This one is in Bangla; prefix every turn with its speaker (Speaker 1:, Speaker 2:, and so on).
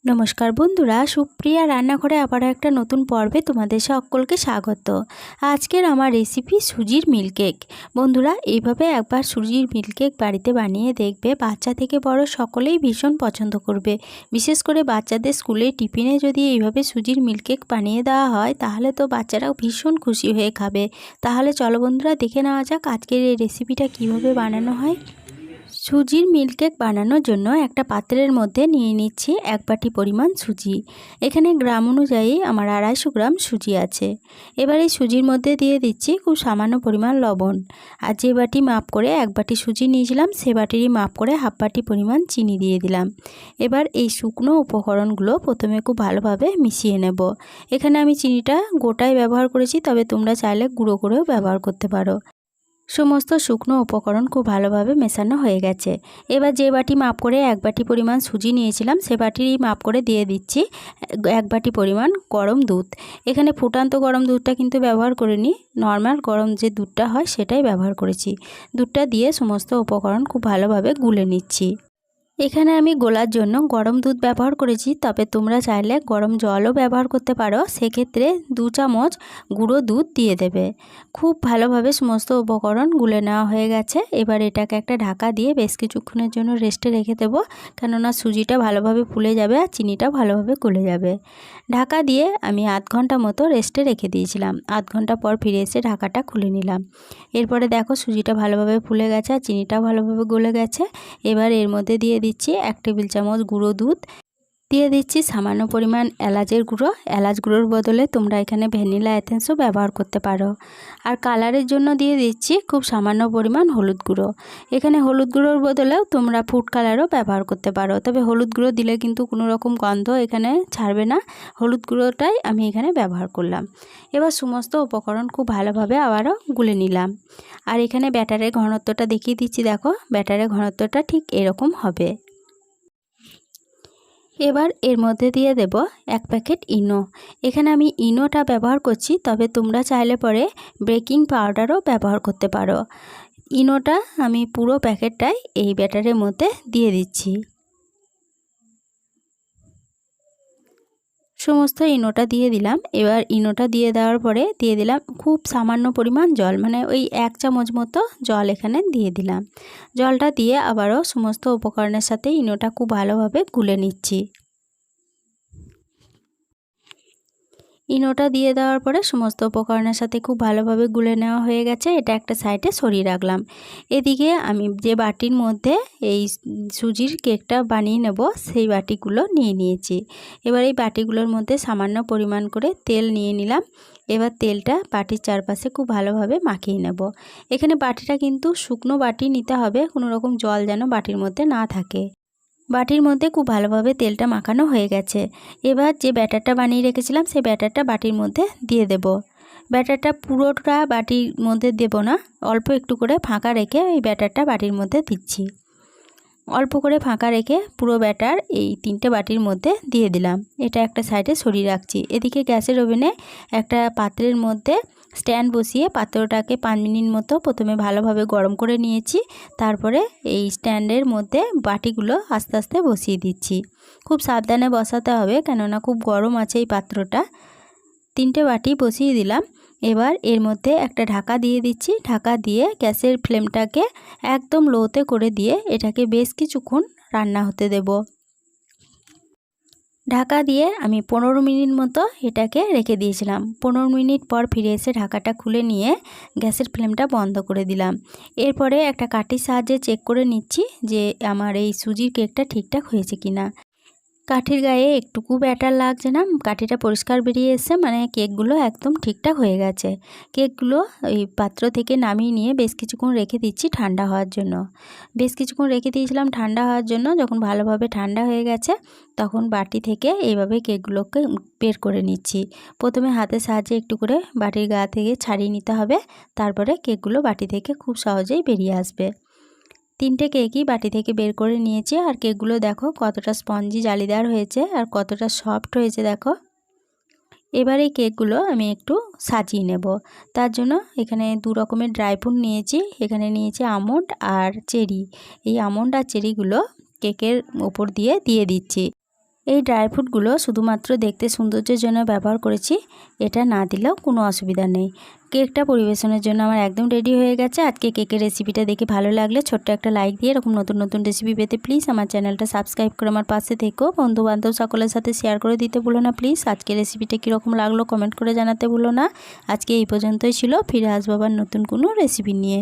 Speaker 1: নমস্কার বন্ধুরা, সুপ্রিয়া রান্নাঘরে আবার একটা নতুন পর্বে তোমাদের সকলকে স্বাগত। আজকের আমার রেসিপি সুজির মিল্ককেক। বন্ধুরা, এইভাবে একবার সুজির মিল্ককেক বাড়িতে বানিয়ে দেখবে, বাচ্চা থেকে বড় সকলেই ভীষণ পছন্দ করবে। বিশেষ করে বাচ্চাদের স্কুলে টিফিনে যদি এইভাবে সুজির মিল্ককেক বানিয়ে দেওয়া হয় তাহলে তো বাচ্চারাও ভীষণ খুশি হয়ে খাবে। তাহলে চলো বন্ধুরা, দেখে নেওয়া যাক আজকের এই রেসিপিটা কিভাবে বানানো হয়। সুজির মিল্ককেক বানানোর জন্য একটা পাত্রের মধ্যে নিয়ে নিচ্ছি 1 বাটি পরিমাণ সুজি। এখানে গ্রাম অনুযায়ী আমার 250 গ্রাম সুজি আছে। এবার এই সুজির মধ্যে দিয়ে দিচ্ছি খুব সামান্য পরিমাণ লবণ। আর যে বাটি মাপ করে 1 বাটি সুজি নিয়েছিলাম সে বাটিরই মাপ করে হাফ বাটি পরিমাণ চিনি দিয়ে দিলাম। এবার এই শুকনো উপকরণগুলো প্রথমে খুব ভালোভাবে মিশিয়ে নেব। এখানে আমি চিনিটা গোটায় ব্যবহার করেছি, তবে তোমরা চাইলে গুঁড়ো করেও ব্যবহার করতে পারো। সমস্ত শুকনো উপকরণ খুব ভালোভাবে মেশানো হয়ে গেছে। এবার যে বাটি মাপ করে 1 বাটি পরিমাণ সুজি নিয়েছিলাম সে বাটিরই মাপ করে দিয়ে দিচ্ছি 1 বাটি পরিমাণ গরম দুধ। এখানে ফুটান্ত গরম দুধটা কিন্তু ব্যবহার করিনি, নর্মাল গরম যে দুধটা হয় সেটাই ব্যবহার করেছি। দুধটা দিয়ে সমস্ত উপকরণ খুব ভালোভাবে গুলে নিচ্ছি। এখানে আমি গোলার জন্য গরম দুধ ব্যবহার করেছি, তবে তোমরা চাইলে গরম জলও ব্যবহার করতে পারো। সেক্ষেত্রে 2 চামচ গুঁড়ো দুধ দিয়ে দেবে। খুব ভালোভাবে সমস্ত উপকরণ গুলে নেওয়া হয়ে গেছে। এবার এটাকে একটা ঢাকা দিয়ে বেশ কিছুক্ষণের জন্য রেস্টে রেখে দেবো, কেননা সুজিটা ভালোভাবে ফুলে যাবে আর চিনিটা ভালোভাবে গলে যাবে। ঢাকা দিয়ে আমি আধ ঘন্টা মতো রেস্টে রেখে দিয়েছিলাম। আধ ঘন্টা পর ফিরে এসে ঢাকাটা খুলে নিলাম। এরপরে দেখো সুজিটা ভালোভাবে ফুলে গেছে আর চিনিটাও ভালোভাবে গলে গেছে। এবার এর মধ্যে দিয়ে দিচ্ছি 1 টেবিল চামচ গুঁড়ো দুধ, দিয়ে দিচ্ছি সামান্য পরিমাণ এলাচের গুঁড়ো। এলাচ গুঁড়োর বদলে তোমরা এখানে ভ্যানিলা এসেন্সও ব্যবহার করতে পারো। আর কালারের জন্য দিয়ে দিচ্ছি খুব সামান্য পরিমাণ হলুদ গুঁড়ো। এখানে হলুদ গুঁড়োর বদলেও তোমরা ফুড কালারও ব্যবহার করতে পারো, তবে হলুদ গুঁড়ো দিলে কিন্তু কোনো রকম গন্ধ এখানে ছাড়বে না। হলুদ গুঁড়োটাই আমি এখানে ব্যবহার করলাম। এবার সমস্ত উপকরণ খুব ভালোভাবে আবারও গুলে নিলাম। আর এখানে ব্যাটারের ঘনত্বটা দেখিয়ে দিচ্ছি, দেখো ব্যাটারের ঘনত্বটা ঠিক এরকম হবে। এবার এর মধ্যে দিয়ে দেব 1 প্যাকেট ইনো। এখানে আমি ইনোটা ব্যবহার করছি, তবে তোমরা চাইলে পরে বেকিং পাউডারও ব্যবহার করতে পারো। ইনোটা আমি পুরো প্যাকেটটাই এই ব্যাটারের মধ্যে দিয়ে দিচ্ছি। সমস্ত ইনোটা দিয়ে দিলাম। এবার ইনোটা দিয়ে দেওয়ার পরে দিয়ে দিলাম খুব সামান্য পরিমাণ জল, মানে ওই 1 চামচ মতো জল এখানে দিয়ে দিলাম। জলটা দিয়ে আবারও সমস্ত উপকরণের সাথে ইনোটা খুব ভালোভাবে গুলে নিচ্ছি। ইনোটা দিয়ে দেওয়ার পরে সমস্ত উপকরণের সাথে খুব ভালোভাবে গুলে নেওয়া হয়ে গেছে। এটা একটা সাইডে সরিয়ে রাখলাম। এদিকে আমি যে বাটির মধ্যে এই সুজির কেকটা বানিয়ে নেব সেই বাটিগুলো নিয়ে নিয়েছি। এবার এই বাটিগুলোর মধ্যে সামান্য পরিমাণ করে তেল নিয়ে নিলাম। এবার তেলটা বাটির চারপাশে খুব ভালোভাবে মাখিয়ে নেব। এখানে বাটিটা কিন্তু শুকনো বাটি নিতে হবে, কোনো রকম জল যেন বাটির মধ্যে না থাকে। বাটির মধ্যে খুব ভালোভাবে তেলটা মাখানো হয়ে গেছে। এবার যে ব্যাটারটা বানিয়ে রেখেছিলাম সেই ব্যাটারটা বাটির মধ্যে দিয়ে দেব। ব্যাটারটা পুরোটা বাটির মধ্যে দেব না, অল্প একটু করে ফাঁকা রেখে এই ব্যাটারটা বাটির মধ্যে দিচ্ছি। অল্প করে ফাঁকা রেখে পুরো ব্যাটার এই 3টে বাটির মধ্যে দিয়ে দিলাম। এটা একটা সাইডে সরিয়ে রাখছি। এদিকে গ্যাসের ওভেনে একটা পাত্রের মধ্যে স্ট্যান্ড বসিয়ে পাত্রটাকে 5 মিনিট মতো প্রথমে ভালোভাবে গরম করে নিয়েছি। তারপরে এই স্ট্যান্ডের মধ্যে বাটিগুলো আস্তে আস্তে বসিয়ে দিচ্ছি। খুব সাবধানে বসাতে হবে, কেননা খুব গরম আছে এই পাত্রটা। 3টে বাটি বসিয়ে দিলাম। এবার এর মধ্যে একটা ঢাকা দিয়ে দিচ্ছি। ঢাকা দিয়ে গ্যাসের ফ্লেমটাকে একদম লোতে করে দিয়ে এটাকে বেশ কিছুক্ষণ রান্না হতে দেব। ঢাকা দিয়ে আমি 15 মিনিট মতো এটাকে রেখে দিয়েছিলাম। 15 মিনিট পর ফিরে এসে ঢাকাটা খুলে নিয়ে গ্যাসের ফ্লেমটা বন্ধ করে দিলাম। এরপরে একটা কাঠির সাহায্যে চেক করে নিচ্ছি যে আমার এই সুজির কেকটা ঠিকঠাক হয়েছে কিনা। কাঠির গায়ে একটুকু ব্যাটার লাগছে না, কাঠিটা পরিষ্কার বেরিয়ে এসছে, মানে কেকগুলো একদম ঠিকঠাক হয়ে গেছে। কেকগুলো এই পাত্র থেকে নামিয়ে নিয়ে বেশ কিছুক্ষণ রেখে দিচ্ছি ঠান্ডা হওয়ার জন্য। বেশ কিছুক্ষণ রেখে দিয়েছিলাম ঠান্ডা হওয়ার জন্য। যখন ভালোভাবে ঠান্ডা হয়ে গেছে তখন বাটি থেকে এইভাবে কেকগুলোকে বের করে নিচ্ছি। প্রথমে হাতের সাহায্যে একটু করে বাটির গা থেকে ছাড়িয়ে নিতে হবে, তারপরে কেকগুলো বাটি থেকে খুব সহজেই বেরিয়ে আসবে। 3টে কেকই বাটি থেকে বের করে নিয়েছি। আর কেকগুলো দেখো কতটা স্পঞ্জি জালিদার হয়েছে আর কতটা সফট হয়েছে দেখো। এবার এই কেকগুলো আমি একটু সাজিয়ে নেব। তার জন্য এখানে 2 রকমের ড্রাই ফ্রুট নিয়েছি। এখানে নিয়েছি আমন্ড আর চেরি। এই আমন্ড আর চেরিগুলো কেকের ওপর দিয়ে দিচ্ছি। এই ড্রাই ফ্রুটগুলো শুধুমাত্র দেখতে সৌন্দর্যের জন্য ব্যবহার করেছি, এটা না দিলেও কোনো অসুবিধা নেই। কেকটা পরিবেশনের জন্য আমার একদম রেডি হয়ে গেছে। আজকে কেকের রেসিপিটা দেখে ভালো লাগলে ছোট্ট একটা লাইক দিয়ে এরকম নতুন নতুন রেসিপি পেতে প্লিজ আমার চ্যানেলটা সাবস্ক্রাইব করে আমার পাশে থেকো। বন্ধুবান্ধব সকলের সাথে শেয়ার করে দিতে ভুলো না প্লিজ। আজকে রেসিপিটা কীরকম লাগলো কমেন্ট করে জানাতে ভুলো না। আজকে এই পর্যন্তই ছিল, ফিরে আসবো আবার নতুন কোনো রেসিপি নিয়ে।